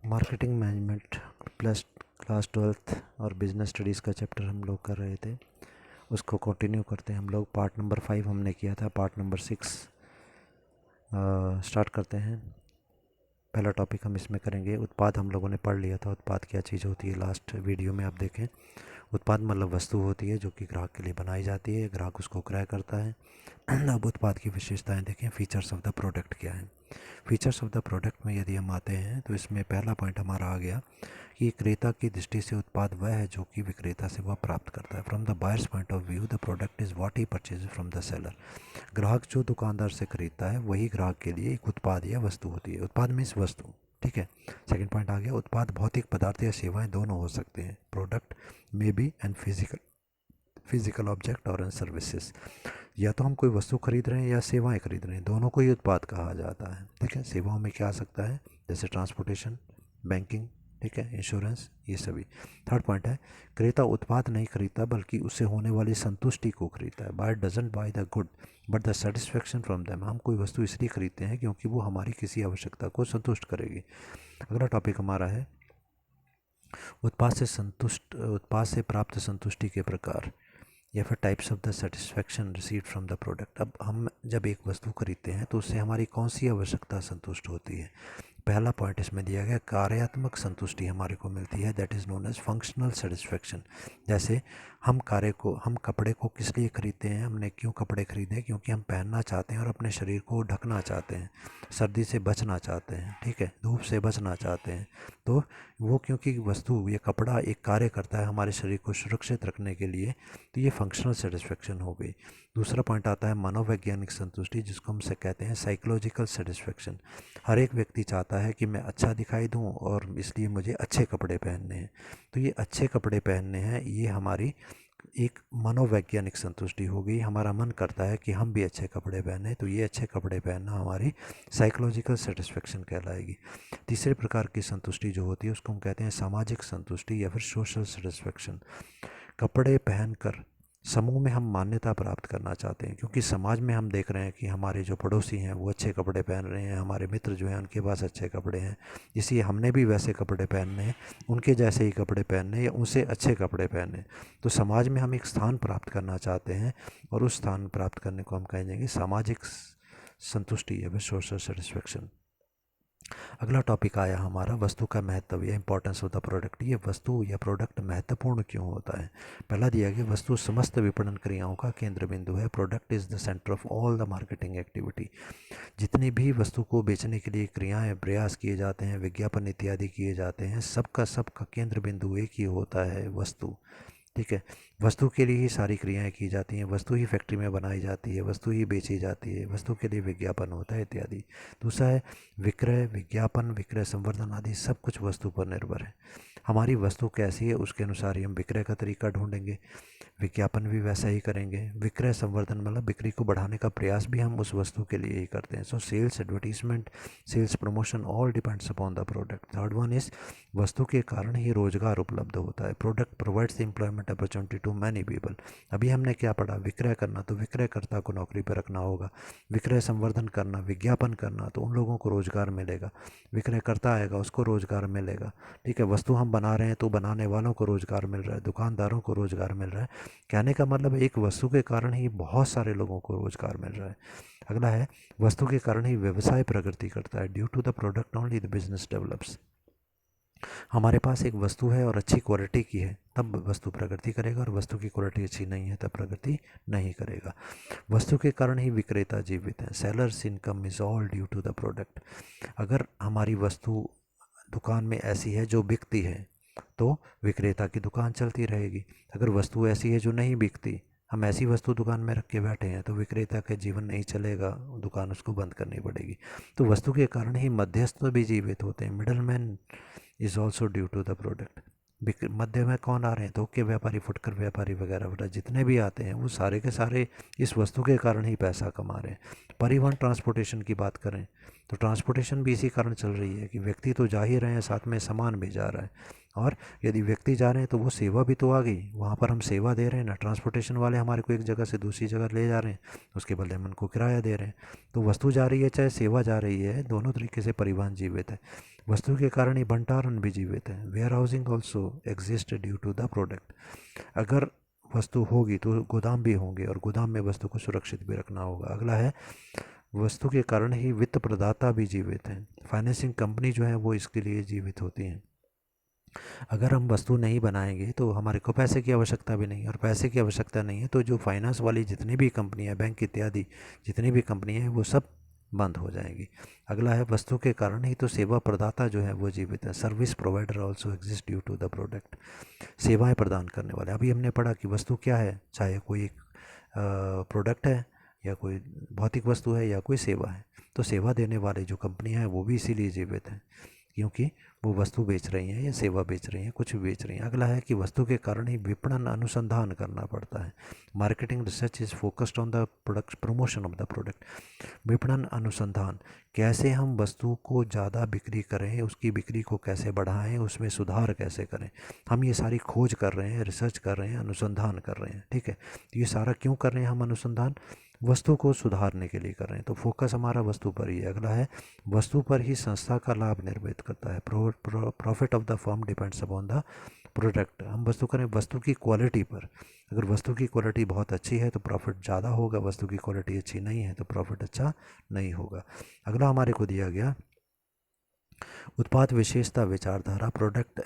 Marketing management plus class 12th और business studies का chapter हम लोग कर रहे थे, उसको कंटिन्यू करते हैं हम लोग। पार्ट नंबर 5 हमने किया था, पार्ट नंबर 6 स्टार्ट करते हैं। पहला टॉपिक हम इसमें करेंगे उत्पाद। हम लोगों ने पढ़ लिया था उत्पाद क्या चीज़ होती है, लास्ट वीडियो में आप देखें। उत्पाद मतलब वस्तु होती है जो कि ग्राहक के लिए बनाई जाती है, ग्राहक उसको क्रय करता है। अब उत्पाद की विशेषताएं देखें, फीचर्स ऑफ द प्रोडक्ट क्या है। फीचर्स ऑफ द प्रोडक्ट में यदि हम आते हैं तो इसमें पहला पॉइंट हमारा आ गया कि क्रेता की दृष्टि से उत्पाद वह है जो कि विक्रेता से वह प्राप्त करता है। From the buyers point of view the product is what he purchase from the seller. ग्राहक जो दुकानदार से खरीदता है वही ग्राहक के लिए एक उत्पाद या वस्तु होती है। उत्पाद मीन्स वस्तु, ठीक है। सेकंड पॉइंट आ गया, उत्पाद भौतिक पदार्थ या सेवाएं दोनों हो सकते हैं। Product may be and physical object और एन सर्विसेज। या तो हम कोई वस्तु खरीद रहे हैं या सेवाएं खरीद रहे हैं, दोनों को ही उत्पाद कहा जाता है, ठीक है। सेवाओं में क्या आ सकता है, जैसे ट्रांसपोर्टेशन, बैंकिंग, ठीक है, इंश्योरेंस, ये सभी। थर्ड पॉइंट है, क्रेता उत्पाद नहीं खरीदता बल्कि उससे होने वाली संतुष्टि को खरीदता है। Buyer doesn't buy the good but the satisfaction from them. हम कोई वस्तु इसलिए खरीदते हैं क्योंकि वो हमारी किसी आवश्यकता को संतुष्ट करेगी। अगला टॉपिक हमारा है उत्पाद से प्राप्त संतुष्टि के प्रकार या फिर types of the satisfaction received from the product. अब हम जब एक वस्तु खरीदते हैं तो उससे हमारी कौन सी आवश्यकता संतुष्ट होती है। पहला पॉइंट इसमें दिया गया, कार्यात्मक संतुष्टि हमारे को मिलती है, that is known as functional satisfaction. जैसे हम कपड़े को किस लिए खरीदते हैं, हमने क्यों कपड़े खरीदे, क्योंकि हम पहनना चाहते हैं और अपने शरीर को ढकना चाहते हैं, सर्दी से बचना चाहते हैं, ठीक है, धूप से बचना चाहते हैं। तो वो क्योंकि वस्तु या कपड़ा एक कार्य करता है हमारे शरीर को सुरक्षित रखने के लिए, तो ये फंक्शनल सेटिस्फेक्शन हो गई। दूसरा पॉइंट आता है मनोवैज्ञानिक संतुष्टि, जिसको हम से कहते हैं साइकोलॉजिकल सेटिस्फेक्शन। हर एक व्यक्ति चाहता है कि मैं अच्छा दिखाई दूं और इसलिए मुझे अच्छे कपड़े पहनने हैं। तो ये अच्छे कपड़े पहनने हैं, ये हमारी एक मनोवैज्ञानिक संतुष्टि हो गई। हमारा मन करता है कि हम भी अच्छे कपड़े पहने, तो ये अच्छे कपड़े पहनना हमारी साइकोलॉजिकल सेटिस्फेक्शन कहलाएगी। तीसरे प्रकार की संतुष्टि जो होती है उसको हम कहते हैं सामाजिक संतुष्टि या फिर सोशल सेटिस्फेक्शन। कपड़े पहनकर समूह में हम मान्यता प्राप्त करना चाहते हैं, क्योंकि समाज में हम देख रहे हैं कि हमारे जो पड़ोसी हैं वो अच्छे कपड़े पहन रहे हैं, हमारे मित्र जो हैं उनके पास अच्छे कपड़े हैं, इसलिए हमने भी वैसे कपड़े पहनने हैं, उनके जैसे ही कपड़े पहनने या उनसे अच्छे कपड़े पहनने। तो समाज में हम एक स्थान प्राप्त करना चाहते हैं और उस स्थान प्राप्त करने को हम कहेंगे सामाजिक संतुष्टि या फिर सोशल सेटिस्फेक्शन। अगला टॉपिक आया हमारा वस्तु का महत्व या इंपॉर्टेंस ऑफ द प्रोडक्ट। ये वस्तु या प्रोडक्ट महत्वपूर्ण क्यों होता है। पहला दिया गया, वस्तु समस्त विपणन क्रियाओं का केंद्र बिंदु है। Product is the centre of all the marketing activity. जितनी भी वस्तु को बेचने के लिए क्रियाएं प्रयास किए जाते हैं, विज्ञापन इत्यादि किए जाते हैं, सबका केंद्र बिंदु एक ही होता है, वस्तु, ठीक है। वस्तु के लिए ही सारी क्रियाएं की जाती हैं, वस्तु ही फैक्ट्री में बनाई जाती है, वस्तु ही बेची जाती है, वस्तु के लिए विज्ञापन होता है इत्यादि। दूसरा है विक्रय, विज्ञापन, विक्रय संवर्धन आदि सब कुछ वस्तु पर निर्भर है। हमारी वस्तु कैसी है उसके अनुसार ही हम विक्रय का तरीका ढूंढेंगे, विज्ञापन भी वैसा ही करेंगे। विक्रय संवर्धन मतलब बिक्री को बढ़ाने का प्रयास भी हम उस वस्तु के लिए ही करते हैं। So sales, advertisement, sales promotion all depends upon the product. Third one is वस्तु के कारण ही रोजगार उपलब्ध होता है। Product provides the employment opportunity to many people. अभी हमने क्या पढ़ा, विक्रय करना तो विक्रयकर्ता को नौकरी पर रखना होगा, विक्रय संवर्धन करना, विज्ञापन करना तो उन लोगों को रोजगार मिलेगा, विक्रयकर्ता आएगा उसको रोजगार मिलेगा, ठीक है। वस्तु हम बना रहे हैं तो बनाने वालों को रोजगार मिल रहा है, दुकानदारों को रोजगार मिल रहा है। कहने का मतलब एक वस्तु के कारण ही बहुत सारे लोगों को रोजगार मिल रहा है। अगला है वस्तु के कारण ही व्यवसाय प्रगति करता है। Due to the product only the business develops. हमारे पास एक वस्तु है और अच्छी क्वालिटी की है तब वस्तु प्रगति करेगा, और वस्तु की क्वालिटी अच्छी नहीं है तब प्रगति नहीं करेगा। वस्तु के कारण ही विक्रेता जीवित है। Sellers income is all due to the product. अगर हमारी वस्तु दुकान में ऐसी है जो बिकती है तो विक्रेता की दुकान चलती रहेगी। अगर वस्तु ऐसी है जो नहीं बिकती, हम ऐसी वस्तु दुकान में रख के बैठे हैं, तो विक्रेता का जीवन नहीं चलेगा, दुकान उसको बंद करनी पड़ेगी। तो वस्तु के कारण ही मध्यस्थ भी जीवित होते हैं। Middle man is also due to the product. मध्य में कौन आ रहे हैं, थोक के व्यापारी, फुटकर व्यापारी वगैरह वगैरह जितने भी आते हैं वो सारे के सारे इस वस्तु के कारण ही पैसा कमा रहे हैं। परिवहन ट्रांसपोर्टेशन की बात करें तो ट्रांसपोर्टेशन भी इसी कारण चल रही है कि व्यक्ति तो जा ही रहे हैं, साथ में सामान भी जा रहा है। और यदि व्यक्ति जा रहे हैं तो वो सेवा भी तो आ गई, वहाँ पर हम सेवा दे रहे हैं ना। ट्रांसपोर्टेशन वाले हमारे को एक जगह से दूसरी जगह ले जा रहे हैं, उसके बदले हम उनको किराया दे रहे हैं। तो वस्तु जा रही है चाहे सेवा जा रही है, दोनों तरीके से परिवहन जीवित है। वस्तु के कारण ही भंडारण भी जीवित है। Warehousing also exist due to the product. अगर वस्तु होगी तो गोदाम भी होंगे, और गोदाम में वस्तु को सुरक्षित भी रखना होगा। अगला है, वस्तु के कारण ही वित्त प्रदाता भी जीवित हैं। फाइनेंसिंग कंपनी जो है वो इसके लिए जीवित होती हैं। अगर हम वस्तु नहीं बनाएंगे तो हमारे को पैसे की आवश्यकता भी नहीं है, और पैसे की आवश्यकता नहीं है तो जो फाइनेंस वाली जितनी भी कंपनियां, बैंक इत्यादि जितनी भी कंपनियां हैं वो सब बंद हो जाएंगी। अगला है, वस्तु के कारण ही तो सेवा प्रदाता जो है वो जीवित है। Service provider also exist due to the product. सेवाएं प्रदान करने वाले, अभी हमने पढ़ा कि वस्तु क्या है, चाहे कोई एक प्रोडक्ट है या कोई भौतिक वस्तु है या कोई सेवा है। तो सेवा देने वाले जो कंपनियां हैं वो भी इसीलिए जीवित हैं, क्योंकि वो वस्तु बेच रही हैं या सेवा बेच रही हैं, कुछ भी बेच रही हैं। अगला है कि वस्तु के कारण ही विपणन अनुसंधान करना पड़ता है। Marketing research is focused on the product promotion of the product. विपणन अनुसंधान, कैसे हम वस्तु को ज़्यादा बिक्री करें, उसकी बिक्री को कैसे बढ़ाएं, उसमें सुधार कैसे करें। हम ये सारी खोज कर रहे हैं, रिसर्च कर रहे हैं, अनुसंधान कर रहे हैं। ठीक है, तो ये सारा क्यों कर रहे हैं हम अनुसंधान? वस्तु को सुधारने के लिए कर रहे हैं। तो फोकस हमारा वस्तु पर ही है। अगला है, वस्तु पर ही संस्था का लाभ निर्भर करता है। Profit of the firm depends upon the product. हम वस्तु करें वस्तु की क्वालिटी पर। अगर वस्तु की क्वालिटी बहुत अच्छी है तो प्रॉफिट ज़्यादा होगा, वस्तु की क्वालिटी अच्छी नहीं है तो प्रॉफिट अच्छा नहीं होगा। अगला हमारे को दिया गया, उत्पाद विशेषता विचारधारा, product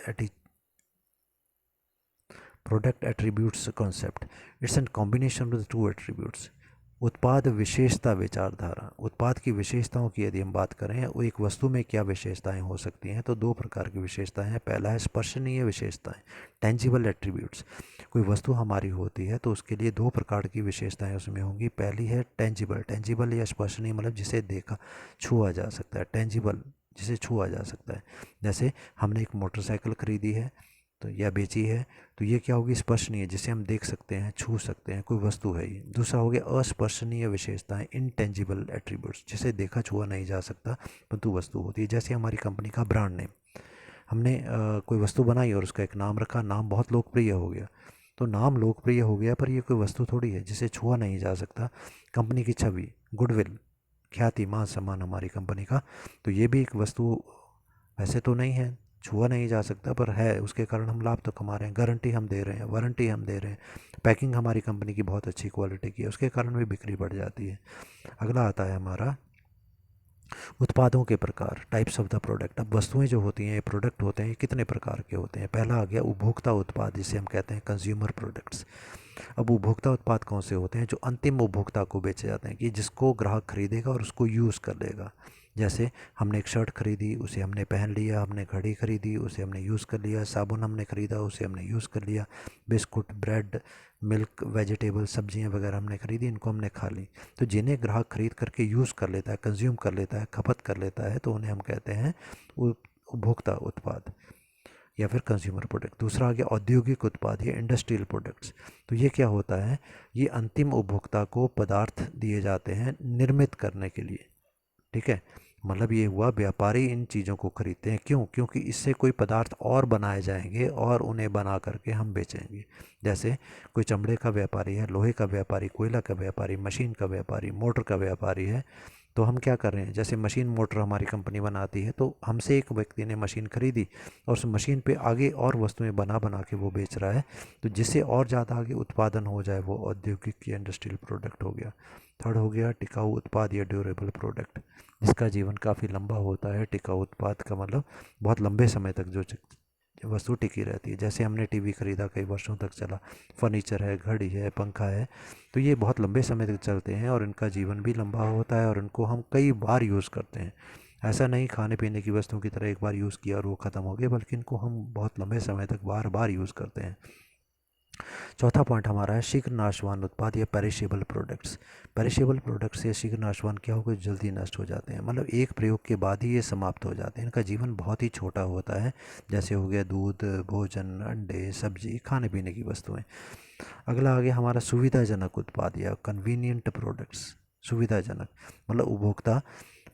attributes concept. It's an combination of the two attributes. उत्पाद विशेषता विचारधारा, उत्पाद की विशेषताओं की यदि हम बात करें, वो एक वस्तु में क्या विशेषताएं हो सकती हैं, तो दो प्रकार की विशेषताएं हैं। पहला है स्पर्शनीय विशेषताएं, टेंजिबल एट्रीब्यूट्स। कोई वस्तु हमारी होती है तो उसके लिए दो प्रकार की विशेषताएं उसमें होंगी। पहली है टेंजिबल, टेंजिबल या स्पर्शनीय मतलब जिसे देखा छुआ जा सकता है। टेंजिबल जिसे छुआ जा सकता है। जैसे हमने एक मोटरसाइकिल खरीदी है तो या बेची है, तो ये क्या होगी? स्पर्शनीय, जिसे हम देख सकते हैं, छू सकते हैं, कोई वस्तु है ये। दूसरा हो गया अस्पर्शनीय विशेषताएं, इनटेंजिबल एट्रीब्यूट्स, जिसे देखा छुआ नहीं जा सकता परंतु वस्तु होती है। जैसे हमारी कंपनी का ब्रांड नेम, हमने कोई वस्तु बनाई और उसका एक नाम रखा, नाम बहुत लोकप्रिय हो गया। तो नाम लोकप्रिय हो गया पर ये कोई वस्तु थोड़ी है जिसे छुआ नहीं जा सकता। कंपनी की छवि, गुडविल, ख्याति, मान सम्मान हमारी कंपनी का, तो ये भी एक वस्तु वैसे तो नहीं है, छुआ नहीं जा सकता, पर है, उसके कारण हम लाभ तो कमा रहे हैं। गारंटी हम दे रहे हैं, वारंटी हम दे रहे हैं, पैकिंग हमारी कंपनी की बहुत अच्छी क्वालिटी की है, उसके कारण भी बिक्री बढ़ जाती है। अगला आता है हमारा उत्पादों के प्रकार, टाइप्स ऑफ द प्रोडक्ट। अब वस्तुएं जो होती हैं, ये प्रोडक्ट होते हैं, ये कितने प्रकार के होते हैं? पहला आ गया उपभोक्ता उत्पाद, जिसे हम कहते हैं कंज्यूमर प्रोडक्ट्स। अब उपभोक्ता उत्पाद कौन से होते हैं? जो अंतिम उपभोक्ता को बेचे जाते हैं, कि जिसको ग्राहक खरीदेगा और उसको यूज़ कर लेगा। जैसे हमने एक शर्ट खरीदी, उसे हमने पहन लिया, हमने घड़ी खरीदी, उसे हमने यूज़ कर लिया, साबुन हमने ख़रीदा, उसे हमने यूज़ कर लिया, बिस्कुट, ब्रेड, मिल्क, वेजिटेबल, सब्जियां वगैरह हमने खरीदी, इनको हमने खा ली। तो जिन्हें ग्राहक खरीद करके यूज़ कर लेता है, कंज्यूम कर लेता है, खपत कर लेता है, तो उन्हें हम कहते हैं उपभोक्ता उत्पाद या फिर कंज्यूमर प्रोडक्ट। दूसरा आ गया औद्योगिक उत्पाद या इंडस्ट्रियल प्रोडक्ट्स। तो ये क्या होता है? ये अंतिम उपभोक्ता को पदार्थ दिए जाते हैं निर्मित करने के लिए। ठीक है, मतलब ये हुआ व्यापारी इन चीज़ों को खरीदते हैं। क्यों? क्योंकि इससे कोई पदार्थ और बनाए जाएंगे और उन्हें बना करके हम बेचेंगे। जैसे कोई चमड़े का व्यापारी है, लोहे का व्यापारी, कोयला का व्यापारी, मशीन का व्यापारी, मोटर का व्यापारी है, तो हम क्या कर रहे हैं? जैसे मशीन मोटर हमारी कंपनी बनाती है, तो हमसे एक व्यक्ति ने मशीन खरीदी और उस मशीन पे आगे और वस्तुएं बना बना के वो बेच रहा है, तो जिससे और ज़्यादा आगे उत्पादन हो जाए, वो औद्योगिक या इंडस्ट्रियल प्रोडक्ट हो गया। थर्ड हो गया टिकाऊ उत्पाद या ड्यूरेबल प्रोडक्ट, जिसका जीवन काफ़ी लंबा होता है। टिकाऊ उत्पाद का मतलब बहुत लंबे समय तक जो वस्तु टिकी रहती है। जैसे हमने टीवी खरीदा, कई वर्षों तक चला, फर्नीचर है, घड़ी है, पंखा है, तो ये बहुत लंबे समय तक चलते हैं और इनका जीवन भी लंबा होता है और इनको हम कई बार यूज़ करते हैं। ऐसा नहीं खाने पीने की वस्तुओं की तरह एक बार यूज़ किया और वो ख़त्म हो गया, बल्कि इनको हम बहुत लंबे समय तक बार बार यूज़ करते हैं। चौथा पॉइंट हमारा है शीघ्र नाशवान उत्पाद या पेरिशेबल प्रोडक्ट्स। पेरिशेबल प्रोडक्ट्स या शीघ्र नाशवान क्या होगा? जल्दी नष्ट हो जाते हैं, मतलब एक प्रयोग के बाद ही ये समाप्त हो जाते हैं, इनका जीवन बहुत ही छोटा होता है। जैसे हो गया दूध, भोजन, अंडे, सब्जी, खाने पीने की वस्तुएं। अगला आ गया हमारा सुविधाजनक उत्पाद या कन्वीनियंट प्रोडक्ट्स। सुविधाजनक मतलब उपभोक्ता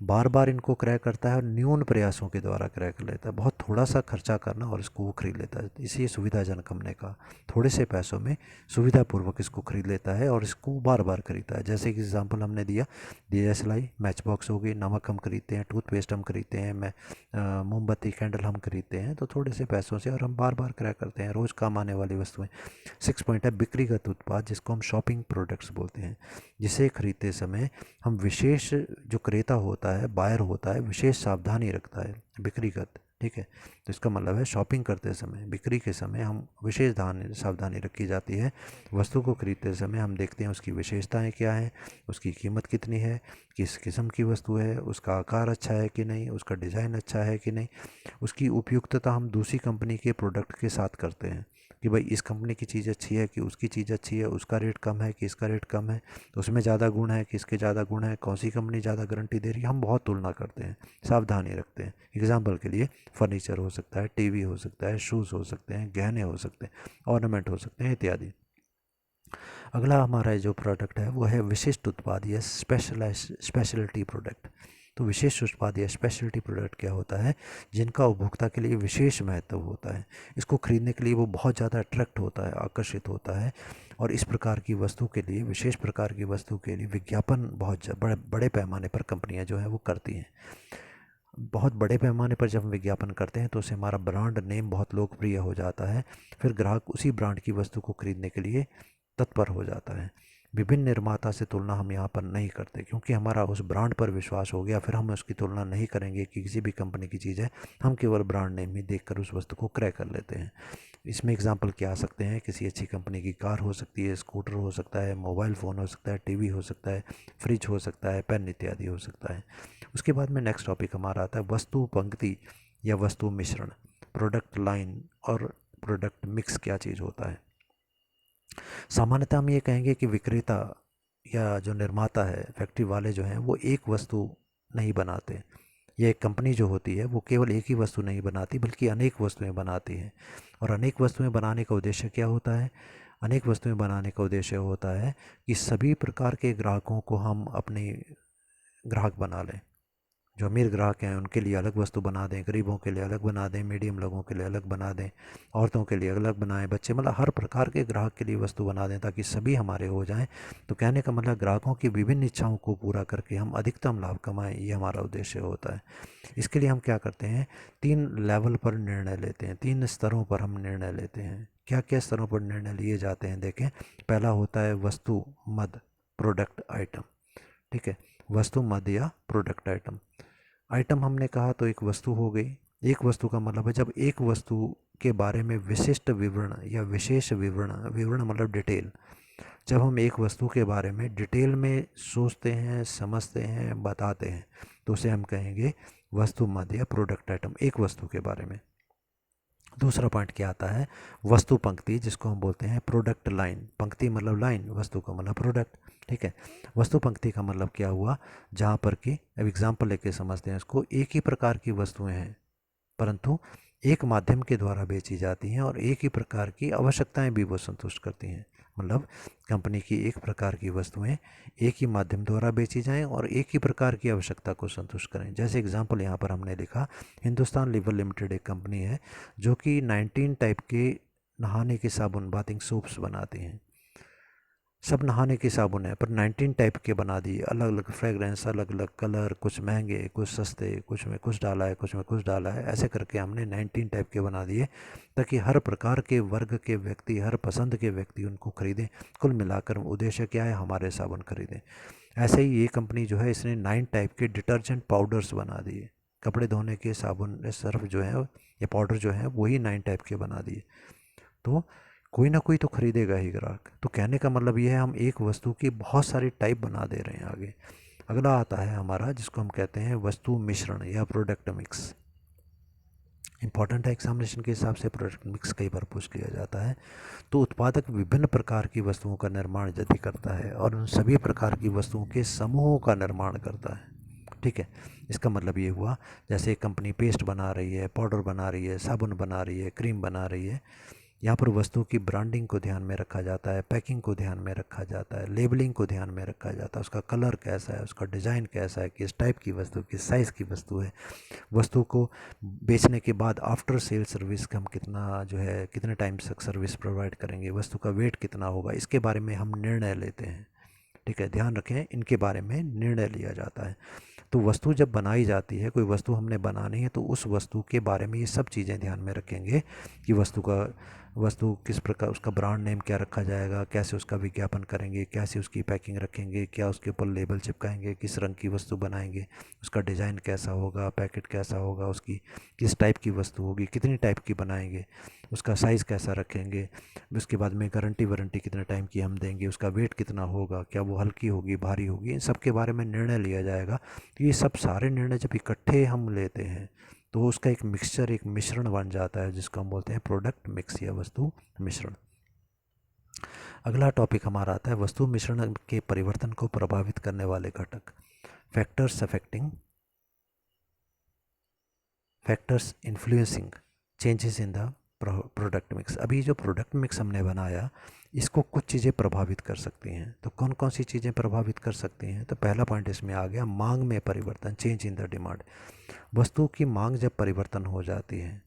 बार बार इनको क्रय करता है और न्यून प्रयासों के द्वारा क्रय कर लेता है। बहुत थोड़ा सा खर्चा करना और इसको वो खरीद लेता है। इसी सुविधाजनक हमने कहा, थोड़े से पैसों में सुविधापूर्वक इसको खरीद लेता है और इसको बार बार खरीदता है। जैसे कि एग्जाम्पल हमने दिया DSLI, मैच बॉक्स हो गई, नमक हम खरीदते हैं, टूथपेस्ट हम खरीदते हैं, मोमबत्ती कैंडल हम खरीदते हैं, तो थोड़े से पैसों से और हम बार बार क्रय करते हैं, रोज़ काम आने वाली वस्तुएं। 6 पॉइंट है बिक्रीगत उत्पाद, जिसको हम शॉपिंग प्रोडक्ट्स बोलते हैं, जिसे खरीदते समय हम विशेष, जो क्रेता होता है, बायर होता है, विशेष सावधानी रखता है, बिक्रीगत। ठीक है, तो इसका मतलब है शॉपिंग करते समय, बिक्री के समय हम विशेष सावधानी रखी जाती है। वस्तु को खरीदते समय हम देखते हैं उसकी विशेषताएं क्या हैं, उसकी कीमत कितनी है, किस किस्म की वस्तु है, उसका आकार अच्छा है कि नहीं, उसका डिज़ाइन अच्छा है कि नहीं, उसकी उपयुक्तता हम दूसरी कंपनी के प्रोडक्ट के साथ करते हैं कि भाई इस कंपनी की चीज़ अच्छी है कि उसकी चीज़ अच्छी है, उसका रेट कम है कि इसका रेट कम है, तो उसमें ज़्यादा गुण है कि इसके ज़्यादा गुण है, कौन सी कंपनी ज़्यादा गारंटी दे रही है, हम बहुत तुलना करते हैं, सावधानी रखते हैं। एग्जाम्पल के लिए फर्नीचर हो सकता है, टीवी हो सकता है, शूज़ हो सकते हैं, गहने हो सकते हैं, ऑर्नामेंट हो सकते हैं इत्यादि। अगला हमारा जो प्रोडक्ट है वो है विशिष्ट उत्पाद या स्पेशलिटी प्रोडक्ट। तो विशेष उत्पाद या स्पेशलिटी प्रोडक्ट क्या होता है, जिनका उपभोक्ता के लिए विशेष महत्व होता है, इसको खरीदने के लिए वो बहुत ज़्यादा अट्रैक्ट होता है, आकर्षित होता है, और इस प्रकार की वस्तु के लिए, विशेष प्रकार की वस्तु के लिए विज्ञापन बहुत बड़े बड़े पैमाने पर कंपनियां जो हैं वो करती हैं। बहुत बड़े पैमाने पर जब हम विज्ञापन करते हैं तो उससे हमारा ब्रांड नेम बहुत लोकप्रिय हो जाता है, फिर ग्राहक उसी ब्रांड की वस्तु को खरीदने के लिए तत्पर हो जाता है। विभिन्न निर्माता से तुलना हम यहाँ पर नहीं करते, क्योंकि हमारा उस ब्रांड पर विश्वास हो गया, फिर हम उसकी तुलना नहीं करेंगे कि किसी भी कंपनी की चीज़ है, हम केवल ब्रांड नेम ही देखकर उस वस्तु को क्रय कर लेते हैं। इसमें एग्जांपल क्या आ सकते हैं, किसी अच्छी कंपनी की कार हो सकती है, स्कूटर हो सकता है, मोबाइल फ़ोन हो सकता है, टीवी हो सकता है, फ्रिज हो सकता है, पेन इत्यादि हो सकता है। उसके बाद में नेक्स्ट टॉपिक हमारा आता है वस्तु पंक्ति या वस्तु मिश्रण, प्रोडक्ट लाइन और प्रोडक्ट मिक्स क्या चीज़ होता है। सामान्यतः हम ये कहेंगे कि विक्रेता या जो निर्माता है, फैक्ट्री वाले जो हैं, वो एक वस्तु नहीं बनाते, या एक कंपनी जो होती है वो केवल एक ही वस्तु नहीं बनाती बल्कि अनेक वस्तुएं बनाती है। और अनेक वस्तुएं बनाने का उद्देश्य क्या होता है, अनेक वस्तुएं बनाने का उद्देश्य होता है कि सभी प्रकार के ग्राहकों को हम अपने ग्राहक बना लें। जो अमीर ग्राहक हैं उनके लिए अलग वस्तु बना दें, गरीबों के लिए अलग बना दें, मीडियम लोगों के लिए अलग बना दें, औरतों के लिए अलग बनाएं, बच्चे, मतलब हर प्रकार के ग्राहक के लिए वस्तु बना दें ताकि सभी हमारे हो जाएं। तो कहने का मतलब ग्राहकों की विभिन्न इच्छाओं को पूरा करके हम अधिकतम लाभ कमाएं, ये हमारा उद्देश्य होता है। इसके लिए हम क्या करते हैं, 3 लेवल पर निर्णय लेते हैं, 3 स्तरों पर हम निर्णय लेते हैं। क्या क्या स्तरों पर निर्णय लिए जाते हैं देखें। पहला होता है वस्तु मद, प्रोडक्ट आइटम। ठीक है, वस्तु मद या प्रोडक्ट आइटम। आइटम हमने कहा तो एक वस्तु हो गई। एक वस्तु का मतलब है जब एक वस्तु के बारे में विशिष्ट विवरण या विशेष विवरण, विवरण मतलब डिटेल, जब हम एक वस्तु के बारे में डिटेल में सोचते हैं, समझते हैं, बताते हैं, तो उसे हम कहेंगे वस्तु मद या प्रोडक्ट आइटम, एक वस्तु के बारे में। दूसरा पॉइंट क्या आता है, वस्तु पंक्ति, जिसको हम बोलते हैं प्रोडक्ट लाइन। पंक्ति मतलब लाइन, वस्तु का मतलब प्रोडक्ट। ठीक है, वस्तु पंक्ति का मतलब क्या हुआ, जहाँ पर कि, अब एग्जाम्पल लेके समझते हैं इसको, एक ही प्रकार की वस्तुएं हैं परंतु एक माध्यम के द्वारा बेची जाती हैं और एक ही प्रकार की आवश्यकताएं भी वो संतुष्ट करती हैं। मतलब कंपनी की एक प्रकार की वस्तुएं एक ही माध्यम द्वारा बेची जाएं और एक ही प्रकार की आवश्यकता को संतुष्ट करें। जैसे एग्जांपल यहाँ पर हमने लिखा, हिंदुस्तान लीवर लिमिटेड एक कंपनी है जो कि 19 टाइप के नहाने के साबुन, बाथिंग सोप्स बनाती हैं। सब नहाने के साबुन है पर 19 टाइप के बना दिए, अलग अलग फ्रेगरेंस, अलग अलग कलर, कुछ महंगे, कुछ सस्ते, कुछ में कुछ डाला है, कुछ में कुछ डाला है, ऐसे करके हमने 19 टाइप के बना दिए ताकि हर प्रकार के वर्ग के व्यक्ति, हर पसंद के व्यक्ति उनको खरीदें। कुल मिलाकर उद्देश्य क्या है, हमारे साबुन खरीदें। ऐसे ही ये कंपनी जो है, इसने 9 टाइप के डिटर्जेंट पाउडर्स बना दिए। कपड़े धोने के साबुन, सर्फ जो है या पाउडर जो है वही 9 टाइप के बना दिए, तो कोई ना कोई तो खरीदेगा ही ग्राहक। तो कहने का मतलब ये है, हम एक वस्तु की बहुत सारी टाइप बना दे रहे हैं आगे। अगला आता है हमारा, जिसको हम कहते हैं वस्तु मिश्रण या प्रोडक्ट मिक्स। इंपॉर्टेंट है, एग्जामिनेशन के हिसाब से प्रोडक्ट मिक्स कई बार पूछ लिया जाता है। तो उत्पादक विभिन्न प्रकार की वस्तुओं का निर्माण यदि करता है और उन सभी प्रकार की वस्तुओं के समूहों का निर्माण करता है। ठीक है, इसका मतलब ये हुआ, जैसे कंपनी पेस्ट बना रही है, पाउडर बना रही है, साबुन बना रही है, क्रीम बना रही है, यहाँ पर वस्तु की ब्रांडिंग को ध्यान में रखा जाता है, पैकिंग को ध्यान में रखा जाता है, लेबलिंग को ध्यान में रखा जाता है, उसका कलर कैसा है, उसका डिज़ाइन कैसा है, किस टाइप की वस्तु, किस साइज़ की वस्तु है, वस्तु को बेचने के बाद आफ्टर सेल सर्विस का हम कितना जो है कितने टाइम तक सर्विस प्रोवाइड करेंगे, वस्तु का वेट कितना होगा, इसके बारे में हम निर्णय लेते हैं। ठीक है, ध्यान रखें, इनके बारे में निर्णय लिया जाता है। तो वस्तु जब बनाई जाती है, कोई वस्तु हमने बनानी है, तो उस वस्तु के बारे में ये सब चीज़ें ध्यान में रखेंगे कि वस्तु किस प्रकार, उसका ब्रांड नेम क्या रखा जाएगा, कैसे उसका विज्ञापन करेंगे, कैसे उसकी पैकिंग रखेंगे, क्या उसके ऊपर लेबल चिपकाएंगे, किस रंग की वस्तु बनाएंगे, उसका डिज़ाइन कैसा होगा, पैकेट कैसा होगा, उसकी किस टाइप की वस्तु होगी, कितनी टाइप की बनाएंगे, उसका साइज़ कैसा रखेंगे, उसके बाद में गारंटी वारंटी कितने टाइम की हम देंगे, उसका वेट कितना होगा, क्या वो हल्की होगी, भारी होगी, इन सब के बारे में निर्णय लिया जाएगा। तो ये सब सारे निर्णय जब इकट्ठे हम लेते हैं तो उसका एक मिक्सचर, एक मिश्रण बन जाता है, जिसको हम बोलते हैं प्रोडक्ट मिक्स या वस्तु मिश्रण। अगला टॉपिक हमारा आता है वस्तु मिश्रण के परिवर्तन को प्रभावित करने वाले घटक, factors influencing changes in the product mix. अभी जो प्रोडक्ट मिक्स हमने बनाया, इसको कुछ चीज़ें प्रभावित कर सकती हैं। तो कौन कौन सी चीज़ें प्रभावित कर सकती हैं? तो पहला पॉइंट इसमें आ गया मांग में परिवर्तन, चेंज इन द डिमांड। वस्तु की मांग जब परिवर्तन हो जाती है,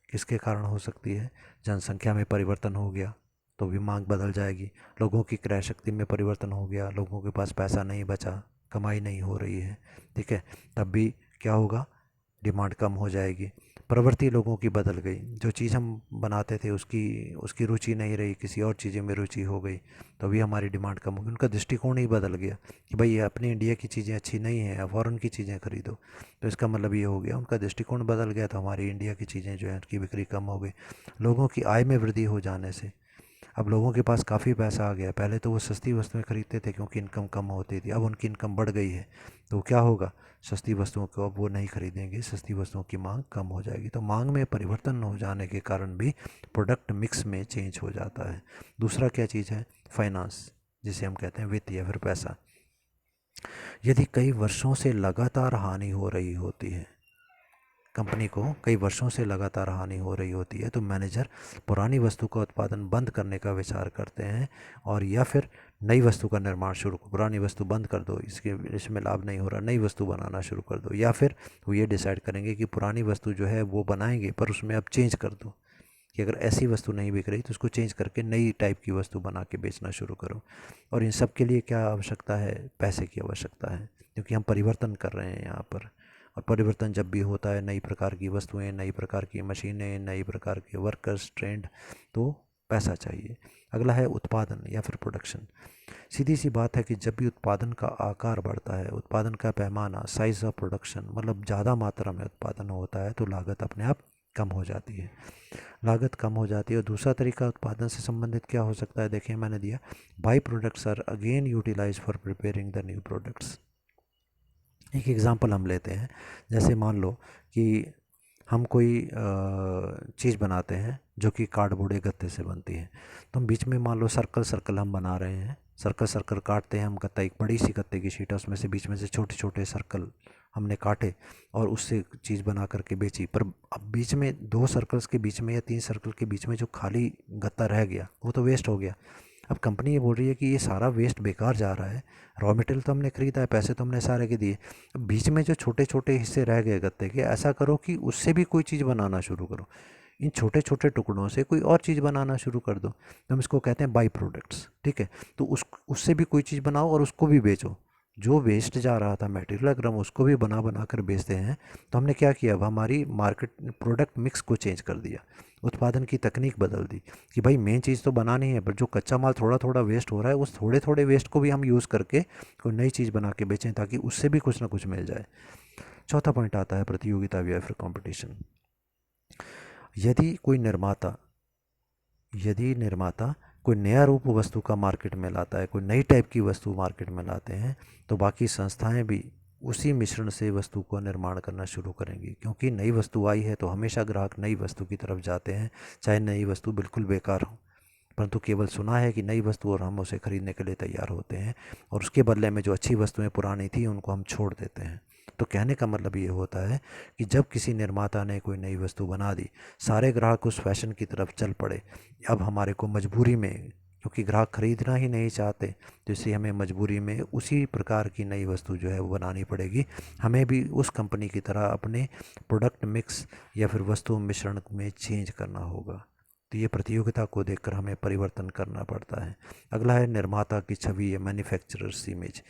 किसके कारण हो सकती है? जनसंख्या में परिवर्तन हो गया तो भी मांग बदल जाएगी। लोगों की क्रय शक्ति में परिवर्तन हो गया, लोगों के पास पैसा नहीं बचा, कमाई नहीं हो रही है, ठीक है, तब भी क्या होगा? डिमांड कम हो जाएगी। प्रवृत्ति लोगों की बदल गई, जो चीज़ हम बनाते थे उसकी उसकी रुचि नहीं रही, किसी और चीज़ों में रुचि हो गई, तो भी हमारी डिमांड कम होगी। उनका दृष्टिकोण ही बदल गया कि भाई ये अपने इंडिया की चीज़ें अच्छी नहीं हैं, फ़ॉरेन की चीज़ें खरीदो। तो इसका मतलब ये हो गया उनका दृष्टिकोण बदल गया, तो हमारी इंडिया की चीज़ें जो है उनकी बिक्री कम हो गई। लोगों की आय में वृद्धि हो जाने से अब लोगों के पास काफ़ी पैसा आ गया। पहले तो वो सस्ती वस्तुएं खरीदते थे क्योंकि इनकम कम होती थी, अब उनकी इनकम बढ़ गई है, तो क्या होगा? सस्ती वस्तुओं को अब वो नहीं खरीदेंगे, सस्ती वस्तुओं की मांग कम हो जाएगी। तो मांग में परिवर्तन हो जाने के कारण भी प्रोडक्ट मिक्स में चेंज हो जाता है। दूसरा क्या चीज़ है? फाइनेंस, जिसे हम कहते हैं वित्त या फिर पैसा। यदि कई वर्षों से लगातार हानि हो रही होती है, कंपनी को कई वर्षों से लगातार हानि हो रही होती है, तो मैनेजर पुरानी वस्तु का उत्पादन बंद करने का विचार करते हैं, और या फिर नई वस्तु का निर्माण शुरू। पुरानी वस्तु बंद कर दो, इसमें लाभ नहीं हो रहा, नई वस्तु बनाना शुरू कर दो। या फिर वो ये डिसाइड करेंगे कि पुरानी वस्तु जो है वो बनाएंगे, पर उसमें अब चेंज कर दो, कि अगर ऐसी वस्तु नहीं बिक रही तो उसको चेंज करके नई टाइप की वस्तु बना के बेचना शुरू करो। और इन सब के लिए क्या आवश्यकता है? पैसे की आवश्यकता है, क्योंकि हम परिवर्तन कर रहे हैं यहाँ पर। और परिवर्तन जब भी होता है, नई प्रकार की वस्तुएं, नई प्रकार की मशीनें, नई प्रकार के वर्कर्स, ट्रेंड, तो पैसा चाहिए। अगला है उत्पादन या फिर प्रोडक्शन। सीधी सी बात है कि जब भी उत्पादन का आकार बढ़ता है, उत्पादन का पैमाना, साइज ऑफ प्रोडक्शन, मतलब ज़्यादा मात्रा में उत्पादन होता है, तो लागत अपने आप कम हो जाती है। लागत कम हो जाती है। और दूसरा तरीका उत्पादन से संबंधित क्या हो सकता है? देखिए मैंने दिया, by products are again utilize for preparing the new products. एक एग्जांपल हम लेते हैं, जैसे मान लो कि हम कोई चीज़ बनाते हैं जो कि कार्डबोर्ड या गत्ते से बनती है, तो हम बीच में मान लो सर्कल सर्कल हम बना रहे हैं, सर्कल सर्कल काटते हैं हम, गत्ता एक बड़ी सी गत्ते की शीट है, उसमें से बीच में से छोटे छोटे सर्कल हमने काटे और उससे चीज़ बना करके बेची। पर अब बीच में 2 सर्कल्स के बीच में या 3 सर्कल के बीच में जो खाली गत्ता रह गया वो तो वेस्ट हो गया। अब कंपनी ये बोल रही है कि ये सारा वेस्ट बेकार जा रहा है, रॉ मटेरियल तो हमने खरीदा है, पैसे तो हमने सारे के दिए, अब बीच में जो छोटे छोटे हिस्से रह गए गत्ते के, ऐसा करो कि उससे भी कोई चीज़ बनाना शुरू करो, इन छोटे छोटे टुकड़ों से कोई और चीज़ बनाना शुरू कर दो। तो हम इसको कहते हैं बाई प्रोडक्ट्स, ठीक है। तो उससे भी कोई चीज़ बनाओ और उसको भी बेचो। जो वेस्ट जा रहा था मटेरियल, अगर हम उसको भी बना बना कर बेचते हैं, तो हमने क्या किया? अब हमारी मार्केट प्रोडक्ट मिक्स को चेंज कर दिया, उत्पादन की तकनीक बदल दी कि भाई मेन चीज़ तो बनानी है, पर जो कच्चा माल थोड़ा थोड़ा वेस्ट हो रहा है, उस थोड़े थोड़े वेस्ट को भी हम यूज़ करके कोई नई चीज़ बना के बेचें, ताकि उससे भी कुछ ना कुछ मिल जाए। चौथा पॉइंट आता है प्रतियोगिता या फिर कंपटीशन। यदि कोई निर्माता कोई नया रूप वस्तु का मार्केट में लाता है, कोई नई टाइप की वस्तु मार्केट में लाते हैं, तो बाकी संस्थाएं भी उसी मिश्रण से वस्तु को निर्माण करना शुरू करेंगी, क्योंकि नई वस्तु आई है तो हमेशा ग्राहक नई वस्तु की तरफ जाते हैं, चाहे नई वस्तु बिल्कुल बेकार हो। परंतु केवल सुना है कि नई वस्तु, और हम उसे खरीदने के लिए तैयार होते हैं, और उसके बदले में जो अच्छी वस्तुएं पुरानी थी उनको हम छोड़ देते हैं। तो कहने का मतलब ये होता है कि जब किसी निर्माता ने कोई नई वस्तु बना दी, सारे ग्राहक उस फैशन की तरफ चल पड़े। अब हमारे को मजबूरी में, क्योंकि ग्राहक खरीदना ही नहीं चाहते, तो इसलिए हमें मजबूरी में उसी प्रकार की नई वस्तु जो है वो बनानी पड़ेगी। हमें भी उस कंपनी की तरह अपने प्रोडक्ट मिक्स या फिर वस्तु मिश्रण में चेंज करना होगा। तो ये प्रतियोगिता को देखकर हमें परिवर्तन करना पड़ता है। अगला है निर्माता की छवि या मैन्युफैक्चरर्स इमेज।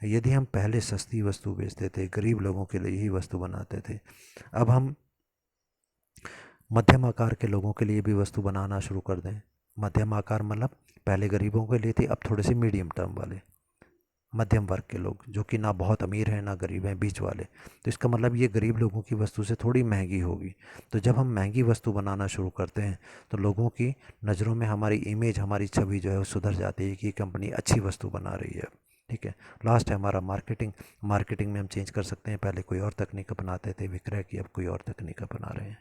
यदि हम पहले सस्ती वस्तु बेचते थे, गरीब लोगों के लिए ही वस्तु बनाते थे, अब हम मध्यम आकार के लोगों के लिए भी वस्तु बनाना शुरू कर दें। मध्यम आकार मतलब पहले गरीबों के लिए थी, अब थोड़े से मीडियम टर्म वाले, मध्यम वर्ग के लोग जो कि ना बहुत अमीर हैं ना गरीब हैं, बीच वाले। तो इसका मतलब ये गरीब लोगों की वस्तु से थोड़ी महंगी होगी। तो जब हम महंगी वस्तु बनाना शुरू करते हैं तो लोगों की नज़रों में हमारी इमेज, हमारी छवि जो है वो सुधर जाती है कि कंपनी अच्छी वस्तु बना रही है। ठीक है। लास्ट है हमारा मार्केटिंग। मार्केटिंग में हम चेंज कर सकते हैं। पहले कोई और तकनीक अपनाते थे विक्रय की, अब कोई और तकनीक अपना रहे हैं।